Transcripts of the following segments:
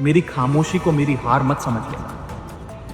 मेरी खामोशी को मेरी हार मत समझ लेना,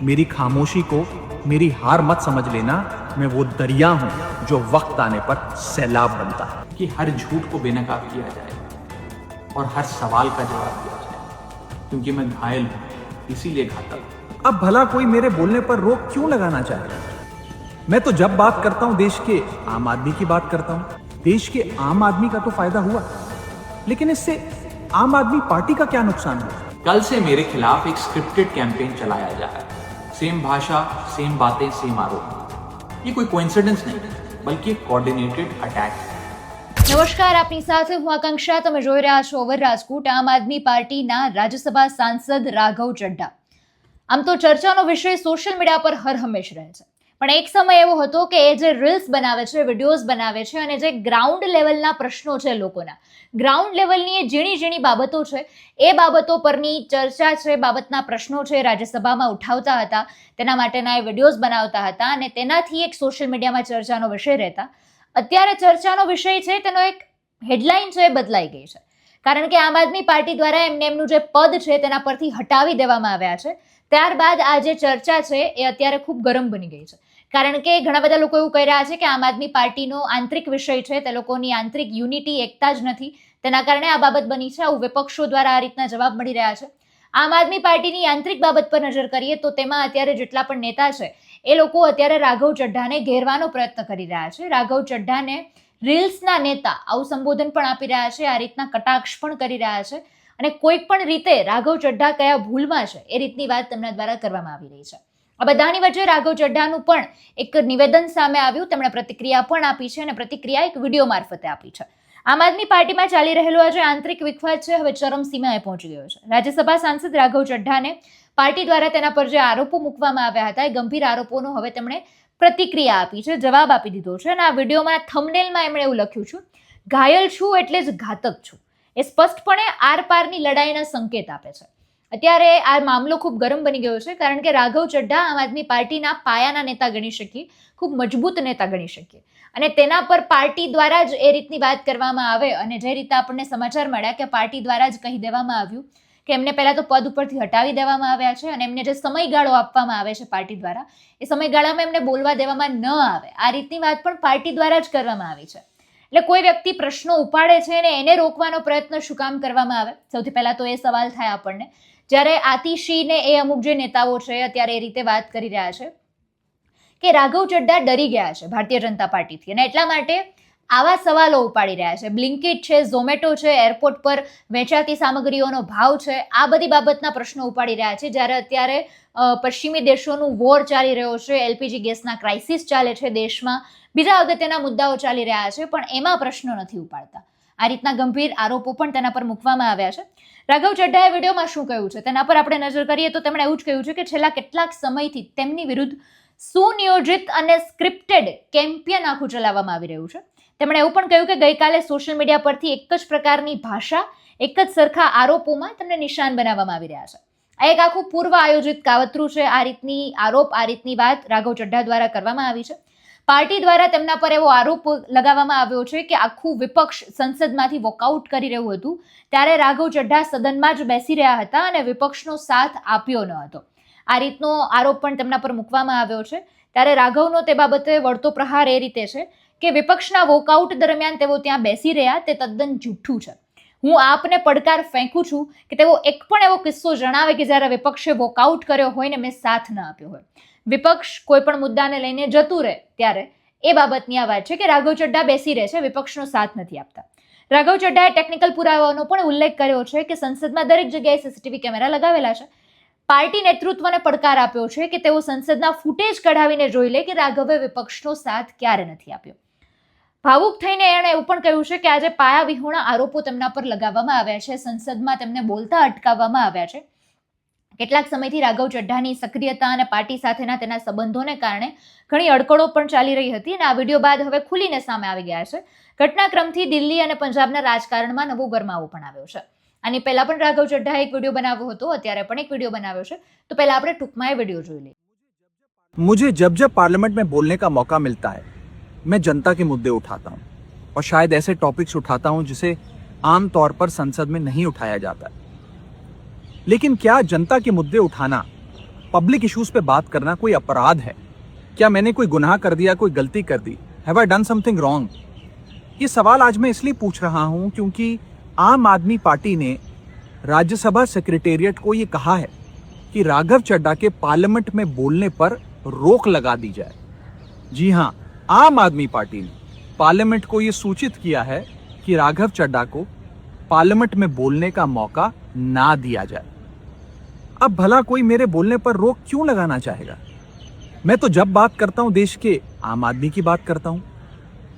मेरी खामोशी को मेरी हार मत समझ लेना। मैं वो दरिया हूं जो वक्त आने पर सैलाब बनता है। कि हर झूठ को बेनकाब किया जाए और हर सवाल का जवाब दिया जाए, क्योंकि मैं घायल हूं, इसीलिए घातक। अब भला कोई मेरे बोलने पर रोक क्यों लगाना चाहे? मैं तो जब बात करता हूं देश के आम आदमी की बात करता हूं। देश के आम आदमी का तो फायदा हुआ, लेकिन इससे आम आदमी पार्टी का क्या नुकसान हुआ? कल से मेरे खिलाफ एक स्क्रिप्टेड कैंपेन चलाया जा रहा है। सेम भाषा, सेम बातें, सेम आरोप। ये कोई कोइंसिडेंस नहीं, बल्कि एक कोऑर्डिनेटेड अटैक है। નમસ્કાર, આપની સાથે હું આકાંક્ષા. તમે જોઈ રહ્યા છો ઓવર રાજકોટ. આમ આદમી પાર્ટીના રાજ્યસભા સાંસદ રાઘવ ચઢ્ઢા. આમ તો ચર્ચાનો વિષય સોશિયલ મીડિયા પર હર હંમેશ રહે છે, પણ એક સમય એવો હતો કે એ જે રીલ્સ બનાવે છે, વિડીયોઝ બનાવે છે અને જે ગ્રાઉન્ડ લેવલના પ્રશ્નો છે, લોકોના ગ્રાઉન્ડ લેવલની એ ઝીણી ઝીણી બાબતો છે, એ બાબતો પરની ચર્ચા છે, બાબતના પ્રશ્નો છે, રાજ્યસભામાં ઉઠાવતા હતા, તેના માટેના એ વિડીયોઝ બનાવતા હતા અને તેનાથી એક સોશિયલ મીડિયામાં ચર્ચાનો વિષય રહેતા. અત્યારે ચર્ચાનો વિષય છે તેનો એક હેડલાઇન છે એ બદલાઈ ગઈ છે, કારણ કે આમ આદમી પાર્ટી દ્વારા એમનું જે પદ છે તેના પરથી હટાવી દેવામાં આવ્યા છે. ત્યારબાદ આ જે ચર્ચા છે એ અત્યારે ખૂબ ગરમ બની ગઈ છે, કારણ કે ઘણા બધા લોકો એવું કહી રહ્યા છે કે આમ આદમી પાર્ટીનો આંતરિક વિષય છે, તે લોકોની આંતરિક યુનિટી, એકતા જ નથી, તેના કારણે આ બાબત બની છે. આવું વિપક્ષો દ્વારા આ રીતના જવાબ મળી રહ્યા છે. આમ આદમી પાર્ટીની આંતરિક બાબત પર નજર કરીએ તો તેમાં અત્યારે જેટલા પણ નેતા છે એ લોકો અત્યારે રાઘવ ચઢ્ઢાને ઘેરવાનો પ્રયત્ન કરી રહ્યા છે. રાઘવ ચઢ્ઢાને રીલ્સના નેતા આવું સંબોધન પણ આપી રહ્યા છે, આ રીતના કટાક્ષ પણ કરી રહ્યા છે અને કોઈ પણ રીતે રાઘવ ચઢ્ઢા કયા ભૂલમાં છે એ રીતની વાત તેમના દ્વારા કરવામાં આવી રહી છે. આ બધાની વચ્ચે રાઘવ ચઢ્ઢાનું પણ એક નિવેદન સામે આવ્યું, તેમણે પ્રતિક્રિયા પણ આપી છે અને પ્રતિક્રિયા એક વિડીયો મારફતે આપી છે. આમ આદમી પાર્ટીમાં ચાલી રહેલો આ જે આંતરિક વિખવાદ છે હવે ચરમસીમાએ પહોંચી ગયો છે. રાજ્યસભા સાંસદ રાઘવ ચઢ્ઢાને પાર્ટી દ્વારા તેના પર જે આરોપો મૂકવામાં આવ્યા હતા એ ગંભીર આરોપોનો હવે તેમણે પ્રતિક્રિયા આપી છે, જવાબ આપી દીધો છે અને આ વિડીયોમાં થંબનેલમાં એમણે એવું લખ્યું છે, ઘાયલ છું એટલે જ ઘાતક છું. એ સ્પષ્ટપણે આરપારની લડાઈના સંકેત આપે છે. અત્યારે આ મામલો ખૂબ ગરમ બની ગયો છે, કારણ કે રાઘવ ચઢ્ઢા આમ આદમી પાર્ટીના પાયાના નેતા ગણી શકીએ, ખૂબ મજબૂત નેતા ગણી શકીએ અને તેના પર પાર્ટી દ્વારા જ એ રીતની વાત કરવામાં આવે અને જે રીતે આપણને સમાચાર મળ્યા કે પાર્ટી દ્વારા જ કહી દેવામાં આવ્યું કે એમને પહેલા તો પદ ઉપરથી હટાવી દેવામાં આવ્યા છે અને એમને જે સમયગાળો આપવામાં આવે છે પાર્ટી દ્વારા, એ સમયગાળામાં એમને બોલવા દેવામાં ન આવે, આ રીતની વાત પણ પાર્ટી દ્વારા જ કરવામાં આવી છે. એટલે કોઈ વ્યક્તિ પ્રશ્નો ઉપાડે છે અને એને રોકવાનો પ્રયત્ન શું કામ કરવામાં આવે? સૌથી પહેલા તો એ સવાલ થાય આપણને, જ્યારે આતિશીને એ અમુક જે નેતાઓ છે અત્યારે એ રીતે વાત કરી રહ્યા છે કે રાઘવ ચઢ્ઢા ડરી ગયા છે ભારતીય જનતા પાર્ટીથી અને એટલા માટે આવા સવાલો ઉપાડી રહ્યા છે. બ્લિંકિટ છે, ઝોમેટો છે, એરપોર્ટ પર વેચાતી સામગ્રીઓનો ભાવ છે, આ બધી બાબતના પ્રશ્નો ઉપાડી રહ્યા છે. જ્યારે અત્યારે પશ્ચિમી દેશોનું વોર ચાલી રહ્યો છે, એલપીજી ગેસના ક્રાઇસિસ ચાલે છે દેશમાં, બીજા અગત્યના મુદ્દાઓ ચાલી રહ્યા છે, પણ એમાં પ્રશ્નો નથી ઉપાડતા. આ રીતના ગંભીર આરોપો પણ તેના પર મૂકવામાં આવ્યા છે. રાઘવ ચઢ્ઢાએ વિડીયોમાં શું કહ્યું છે તેના પર આપણે નજર કરીએ તો તેમણે એવું જ કહ્યું છે કે છેલ્લા કેટલાક સમયથી તેમની વિરુદ્ધ સુનિયોજિત અને સ્ક્રિપ્ટેડ કેમ્પેન આખું ચલાવવામાં આવી રહ્યું છે. તેમણે એવું પણ કહ્યું કે ગઈકાલે સોશિયલ મીડિયા પરથી એક જ પ્રકારની ભાષા, એક જ સરખા આરોપોમાં તેમને નિશાન બનાવવામાં આવી રહ્યા છે. આ એક આખું પૂર્વ આયોજિત કાવતરું છે. આ રીતની આરોપ, આ રીતની વાત રાઘવ ચઢ્ઢા દ્વારા કરવામાં આવી છે. પાર્ટી દ્વારા તેમના પર એવો આરોપ લગાવવામાં આવ્યો છે કે આખું વિપક્ષ સંસદમાંથી વોકઆઉટ કરી રહ્યું હતું ત્યારે રાઘવ ચઢ્ઢા સદનમાં જ બેસી રહ્યા હતા અને વિપક્ષનો સાથ આપ્યો ન હતો. આ રીતનો આરોપ પણ તેમના પર મૂકવામાં આવ્યો છે. ત્યારે રાઘવનો તે બાબતે વળતો પ્રહાર એ રીતે છે કે વિપક્ષના વોકઆઉટ દરમિયાન તેઓ ત્યાં બેસી રહ્યા તે તદ્દન જૂઠું છે. હું આપને પડકાર ફેંકું છું કે તેઓ એક પણ એવો કિસ્સો જણાવે કે જ્યારે વિપક્ષે વોકઆઉટ કર્યો હોય ને મેં સાથ ન આપ્યો હોય. વિપક્ષ કોઈ પણ મુદ્દાને લઈને જતું રહે ત્યારે એ બાબતની આ વાત છે કે રાઘવ ચઢ્ઢા બેસી રહે છે, વિપક્ષનો સાથ નથી આપતા. રાઘવ ચઢ્ઢાએ ટેકનિકલ પુરાવાનો પણ ઉલ્લેખ કર્યો છે કે સંસદમાં દરેક જગ્યાએ સીસીટીવી કેમેરા લગાવેલા છે. પાર્ટી નેતૃત્વને પડકાર આપ્યો છે કે તેઓ સંસદના ફૂટેજ કઢાવીને જોઈ લે કે રાઘવે વિપક્ષનો સાથ ક્યારે નથી આપ્યો. ભાવુક થઈને એણે એવું પણ કહ્યું છે કે આજે પાયાવિહોણા આરોપો તેમના પર લગાવવામાં આવ્યા છે, સંસદમાં તેમને બોલતા અટકાવવામાં આવ્યા છે. કેટલાક સમયથી રાઘવ ચઢ્ઢાની સક્રિયતા અને પાર્ટી સાથેના તેના સંબંધોને કારણે ઘણી અડકળો પણ ચાલી રહી હતી અને આ વિડીયો બાદ હવે ખુલીને સામે આવી ગયા છે. ઘટનાક્રમથી દિલ્હી અને પંજાબના રાજકારણમાં નવો ગરમાવો પણ આવ્યો છે. આની પહેલા પણ રાઘવ ચઢ્ઢાએ એક વિડીયો બનાવ્યો હતો, અત્યારે પણ એક વિડીયો બનાવ્યો છે. તો પહેલા આપણે ટૂંકમાં એ વિડીયો જોઈ લઈએ. मुझे जब जब पार्लियामेंट में बोलने का मौका मिलता है मैं जनता के मुद्दे उठाता हूँ और शायद ऐसे टॉपिक्स उठाता हूँ जिसे आम तौर पर संसद में नहीं उठाया जाता है. लेकिन क्या जनता के मुद्दे उठाना, पब्लिक इश्यूज पे बात करना कोई अपराध है? क्या मैंने कोई गुनाह कर दिया, कोई गलती कर दी? Have I done something wrong? ये सवाल आज मैं इसलिए पूछ रहा हूं क्योंकि आम आदमी पार्टी ने राज्यसभा सेक्रेटेरिएट को ये कहा है कि राघव चड्ढा के पार्लियामेंट में बोलने पर रोक लगा दी जाए। जी हां, आम आदमी पार्टी ने पार्लियामेंट को यह सूचित किया है कि राघव चड्ढा को पार्लियामेंट में बोलने का मौका ना दिया जाए। अब भला कोई मेरे बोलने पर रोक क्यों लगाना चाहेगा? मैं तो जब बात करता हूं देश के आम आदमी की बात करता हूं।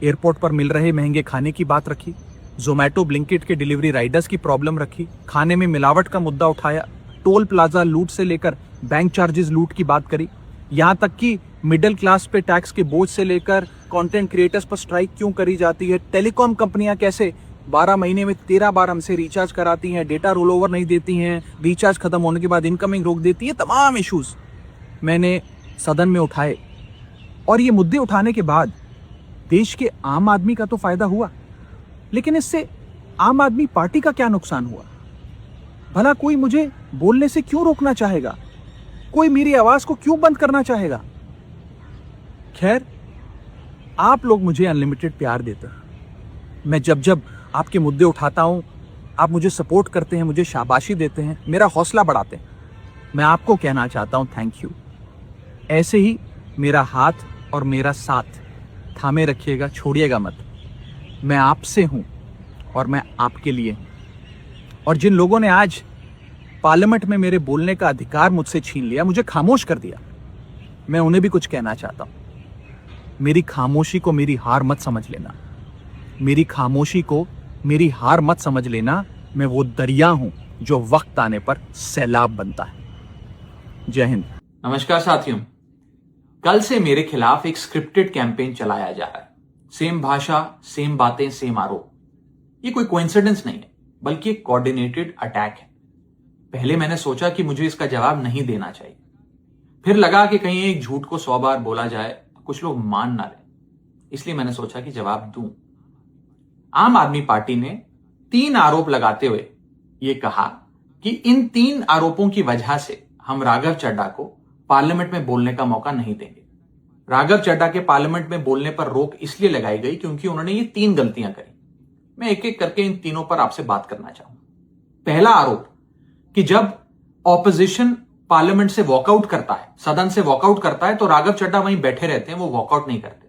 एयरपोर्ट पर मिल रहे महंगे खाने की बात रखी, जोमैटो ब्लिंकिट के डिलीवरी राइडर्स की प्रॉब्लम रखी, खाने में मिलावट का मुद्दा उठाया, टोल प्लाजा लूट से लेकर बैंक चार्जेस लूट की बात करी, यहां तक कि मिडिल क्लास पे टैक्स के बोझ से लेकर कंटेंट क्रिएटर्स पर स्ट्राइक क्यों करी जाती है, टेलीकॉम कंपनियां कैसे 12 महीने में 13 बार हमसे रिचार्ज कराती हैं, डेटा रोल ओवर नहीं देती हैं, रिचार्ज खत्म होने के बाद इनकमिंग रोक देती है, तमाम इश्यूज मैंने सदन में उठाए। और ये मुद्दे उठाने के बाद देश के आम आदमी का तो फायदा हुआ, लेकिन इससे आम आदमी पार्टी का क्या नुकसान हुआ? भला कोई मुझे बोलने से क्यों रोकना चाहेगा? कोई मेरी आवाज को क्यों बंद करना चाहेगा? खैर, आप लोग मुझे अनलिमिटेड प्यार देते हैं। मैं जब जब आपके मुद्दे उठाता हूं, आप मुझे सपोर्ट करते हैं, मुझे शाबाशी देते हैं, मेरा हौसला बढ़ाते हैं। मैं आपको कहना चाहता हूं थैंक यू। ऐसे ही मेरा हाथ और मेरा साथ थामे रखिएगा, छोड़िएगा मत। मैं आपसे हूं और मैं आपके लिए हूं। और जिन लोगों ने आज पार्लियामेंट में मेरे बोलने का अधिकार मुझसे छीन लिया, मुझे खामोश कर दिया, मैं उन्हें भी कुछ कहना चाहता हूं। मेरी खामोशी को मेरी हार मत समझ लेना। मेरी खामोशी को मेरी हार मत समझ लेना। मैं वो दरिया हूं जो वक्त आने पर सैलाब बनता है। जय हिंद। नमस्कार साथियों, कल से मेरे खिलाफ एक स्क्रिप्टेड कैंपेन चलाया जा रहा है। सेम भाषा, सेम बातें, सेम आरोप। ये कोई कोइंसिडेंस नहीं है, बल्कि एक कोऑर्डिनेटेड अटैक है। पहले मैंने सोचा कि मुझे इसका जवाब नहीं देना चाहिए, फिर लगा कि कहीं एक झूठ को 100 बार बोला जाए तो कुछ लोग मान ना लें, इसलिए मैंने सोचा कि जवाब दूं। आम आदमी पार्टी ने 3 आरोप लगाते हुए यह कहा कि इन 3 आरोपों की वजह से हम राघव चड्ढा को पार्लियामेंट में बोलने का मौका नहीं देंगे। राघव चड्ढा के पार्लियामेंट में बोलने पर रोक इसलिए लगाई गई क्योंकि उन्होंने ये 3 गलतियां करी। मैं एक एक करके इन तीनों पर आपसे बात करना चाहूंगा। पहला आरोप कि जब ऑपोजिशन पार्लियामेंट से वॉकआउट करता है, सदन से वॉकआउट करता है, तो राघव चड्ढा वहीं बैठे रहते हैं, वो वॉकआउट नहीं करते।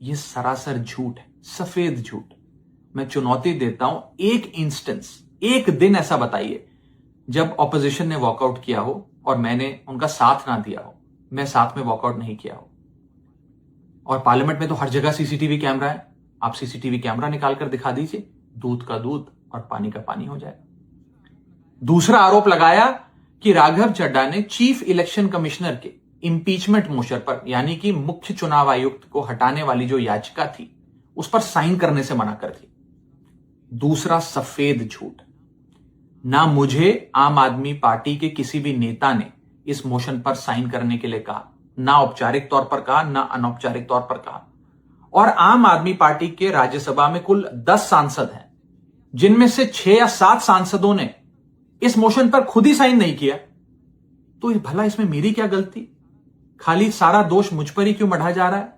यह सरासर झूठ है, सफेद झूठ। मैं चुनौती देता हूं, एक इंस्टेंस, एक दिन ऐसा बताइए जब ऑपोजिशन ने वॉकआउट किया हो और मैंने उनका साथ ना दिया हो, मैं साथ में वॉकआउट नहीं किया हो। और पार्लियामेंट में तो हर जगह सीसीटीवी कैमरा है, आप सीसीटीवी कैमरा निकाल कर दिखा दीजिए, दूध का दूध और पानी का पानी हो जाएगा। दूसरा आरोप लगाया कि राघव चड्ढा ने चीफ इलेक्शन कमिश्नर के इंपीचमेंट मोशन पर, यानी कि मुख्य चुनाव आयुक्त को हटाने वाली जो याचिका थी, उस पर साइन करने से मना कर दी। दूसरा सफेद झूठ। ना मुझे आम आदमी पार्टी के किसी भी नेता ने इस मोशन पर साइन करने के लिए कहा, ना औपचारिक तौर पर कहा, ना अनौपचारिक तौर पर कहा। और आम आदमी पार्टी के राज्यसभा में कुल 10 सांसद हैं, जिनमें से 6 या 7 सांसदों ने इस मोशन पर खुद ही साइन नहीं किया। तो भला इसमें मेरी क्या गलती? खाली सारा दोष मुझ पर ही क्यों मढ़ा जा रहा है?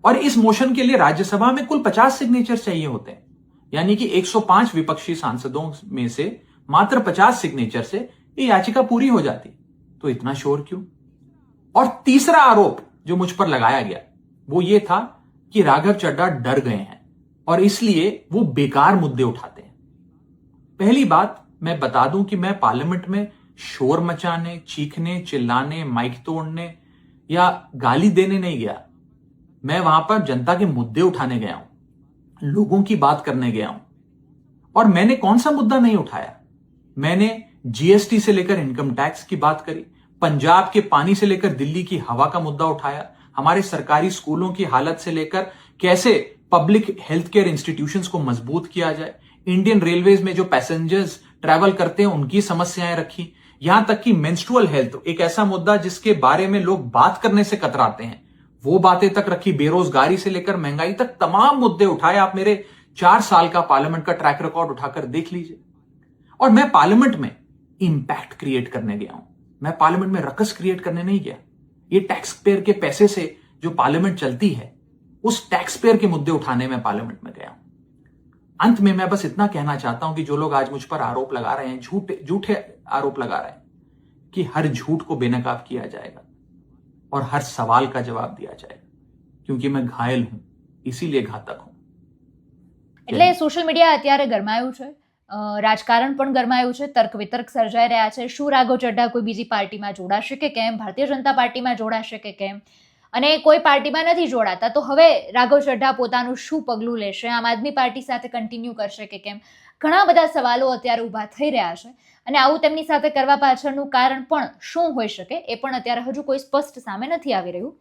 और इस मोशन के लिए राज्यसभा में कुल 50 सिग्नेचर चाहिए होते हैं, यानी कि 105 विपक्षी सांसदों में से मात्र 50 सिग्नेचर से ये याचिका पूरी हो जाती। तो इतना शोर क्यों? और तीसरा आरोप जो मुझ पर लगाया गया वो ये था कि राघव चड्ढा डर गए हैं और इसलिए वो बेकार मुद्दे उठाते हैं। पहली बात मैं बता दूं कि मैं पार्लियामेंट में शोर मचाने, चीखने, चिल्लाने, माइक तोड़ने या गाली देने नहीं गया। मैं वहां पर जनता के मुद्दे उठाने गया हूं, लोगों की बात करने गया हूं। और मैंने कौन सा मुद्दा नहीं उठाया? मैंने जीएसटी से लेकर इनकम टैक्स की बात करी, पंजाब के पानी से लेकर दिल्ली की हवा का मुद्दा उठाया, हमारे सरकारी स्कूलों की हालत से लेकर कैसे पब्लिक हेल्थ केयर इंस्टीट्यूशंस को मजबूत किया जाए, इंडियन रेलवेज में जो पैसेंजर्स ट्रैवल करते हैं उनकी समस्याएं रखी, यहां तक कि मेंस्ट्रुअल हेल्थ, एक ऐसा मुद्दा जिसके बारे में लोग बात करने से कतराते हैं, वो बातें तक रखी। बेरोजगारी से लेकर महंगाई तक तमाम मुद्दे उठाए। आप मेरे 4 साल का पार्लियामेंट का ट्रैक रिकॉर्ड उठाकर देख लीजिए। और मैं पार्लियामेंट में इम्पैक्ट क्रिएट करने गया हूं। मैं पार्लियामेंट में रकस क्रिएट करने नहीं गया। ये टैक्स पेयर के पैसे से जो पार्लियामेंट चलती है, उस टैक्स पेयर के मुद्दे उठाने में पार्लियामेंट में गया हूं। अंत में मैं बस इतना कहना चाहता हूं कि जो लोग आज मुझ पर आरोप लगा रहे हैं, झूठे आरोप लगा रहे हैं कि हर झूठ को बेनकाब किया जाएगा और हर सवाल का जवाब दिया जाएगा, क्योंकि मैं घायल हूं, इसीलिए घातक हूं। એટલે સોશિયલ મીડિયા અત્યારે ગરમાયું છે, રાજકારણ પણ ગરમાયું છે, તર્ક વિતર્ક સર્જાઈ રહ્યા છે. શું રાઘવ ચડ્ઢા કોઈ બીજી પાર્ટીમાં જોડાશે કે કેમ, ભારતીય જનતા પાર્ટીમાં જોડાશે કે કેમ, અને કોઈ પાર્ટીમાં નથી જોડાતા તો હવે રાઘવ ચડ્ઢા પોતાનું શું પગલું લેશે, આમ આદમી પાર્ટી સાથે કન્ટિન્યુ કરશે કે કેમ, ઘણા બધા સવાલો અત્યારે ઊભા થઈ રહ્યા છે. અને આવું તેમની સાથે કરવા પાછળનું કારણ પણ શું હોઈ શકે એ પણ અત્યારે હજુ કોઈ સ્પષ્ટ સામે નથી આવી રહ્યું.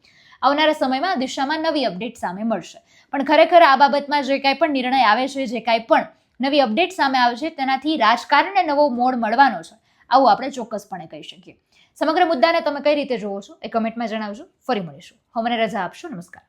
આવનારા સમયમાં આ દિશામાં નવી અપડેટ સામે મળશે. પણ ખરેખર આ બાબતમાં જે કાંઈ પણ નિર્ણય આવે છે, જે કાંઈ પણ નવી અપડેટ સામે આવે છે, તેનાથી રાજકારણને નવો મોડ મળવાનો છે, આવું આપણે ચોક્કસપણે કહી શકીએ. સમગ્ર મુદ્દાને તમે કઈ રીતે જોવો છો એ કમેન્ટમાં જણાવજો. ફરી મળીશું. હવે મને રજા આપશો. નમસ્કાર.